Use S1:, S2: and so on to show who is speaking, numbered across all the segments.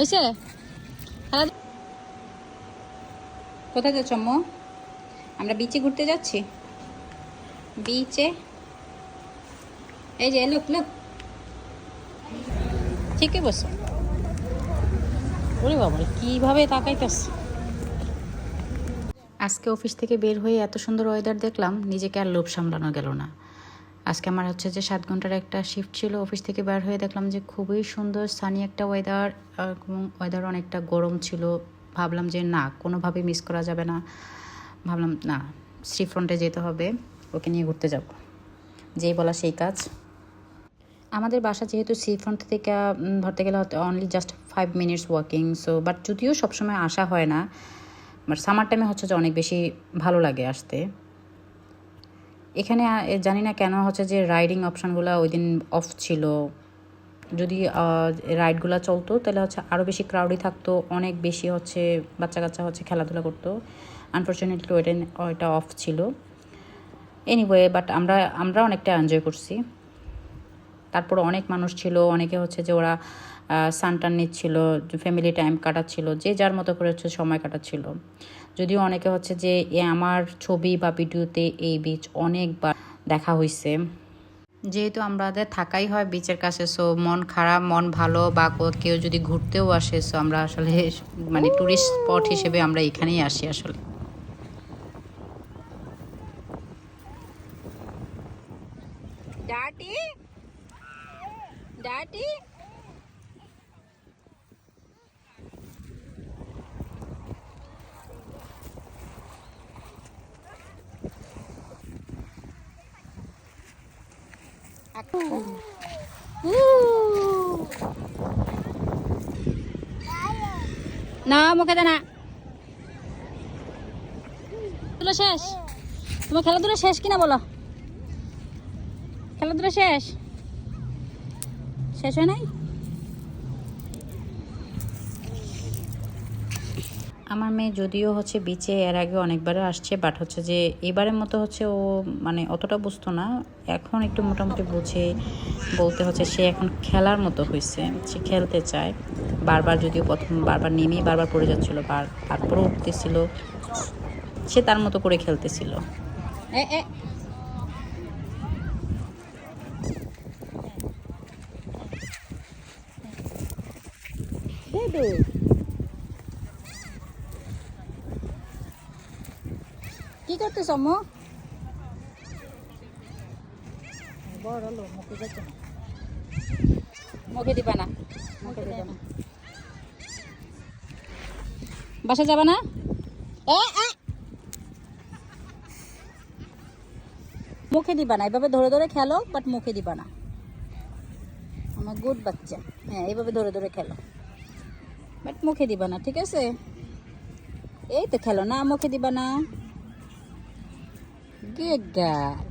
S1: হয়েছে? কোথায় যাচ্ছ আম্মু? আমরা বিচে ঘুরতে যাচ্ছি। বিচে এই যে লোক লোক ঠিকই বসো। ওরে বাবা কিভাবে তাকাইতেছে। আজকে অফিস থেকে বের হয়ে এত সুন্দর ওয়েদার দেখলাম, নিজেকে আর লোভ সামলানো গেল না। আজকে আমার হচ্ছে যে 7 ঘন্টার একটা শিফট ছিল। অফিস থেকে বের হয়ে দেখলাম যে খুবই সুন্দর সানি একটা ওয়েদার, এবং ওয়েদার অনেকটা গরম ছিল। ভাবলাম যে না, কোনোভাবেই মিস করা যাবে না। ভাবলাম না, সি ফ্রন্টে যেতে হবে, ওকে নিয়ে ঘুরতে যাব। যেই বলা সেই কাজ। আমাদের বাসা যেহেতু সি ফ্রন্ট থেকে ধরতে গেলে only just 5 minutes walking, so but যদিও সবসময় আসা হয় না, বাট সামার টাইমে হচ্ছে যে অনেক বেশি ভালো লাগে আসতে। এখানে জানি না কেন হচ্ছে যে রাইডিং অপশানগুলো ওই দিন অফ ছিল। যদি রাইডগুলো চলতো তাহলে হচ্ছে আরও বেশি ক্রাউডই থাকতো, অনেক বেশি হচ্ছে বাচ্চা কাচ্চা হচ্ছে খেলাধুলা করতো। আনফর্চুনেটলি ওইটা অফ ছিল। এনিওয়ে, বাট আমরা অনেকটা এনজয় করছি। তারপর অনেক মানুষ ছিল, অনেকে হচ্ছে যে ওরা সানটান নিচ্ছিল, ফ্যামিলি টাইম কাটাচ্ছিল, যে যার মতো করে হচ্ছে সময় কাটাচ্ছিল। যদিও অনেকে হচ্ছে যে আমার ছবি বা ভিডিওতে এই বিচ অনেকবার দেখা হয়েছে। যেহেতু আমাদের থাকাই হয় বিচের কাছে, সো মন খারাপ মন ভালো বা কেউ যদি ঘুরতেও আসে, সো আমরা আসলে মানে ট্যুরিস্ট স্পট হিসেবে আমরা এখানেই আসি আসলে। ডাটি ডাটি না মুখে দে না। খেলাধুলা শেষ? তোমার খেলাধুলা শেষ কিনা বলো? খেলাধুলা শেষ? শেষ হয় নাই? আমার মেয়ে যদিও হচ্ছে বিচে এর আগে অনেকবারও আসছে, বাট হচ্ছে যে এবারের মতো হচ্ছে ও মানে অতটা বুঝতো না, এখন একটু মোটামুটি বুঝে। বলতে হচ্ছে সে এখন খেলার মতো হয়েছে, সে খেলতে চায়। বারবার যদিও প্রথম বারবার নেমেই বারবার পড়ে যাচ্ছিলো, তারপরেও উঠতেছিল, সে তার মতো করে খেলতেছিল। কি করতেছ আম্মু? মুখে দিবা না, মুখে দিবা না। বাসা যাবা না? মুখে দিবা না, এভাবে ধরে ধরে খেলো, বাট মুখে দিবা না। আমার গুড বাচ্চা। হ্যাঁ, এইভাবে ধরে ধরে খেলো, বাট মুখে দিবা না, ঠিক আছে? এই তো খেলো না, মুখে দিবা না। Good girl.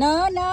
S1: No no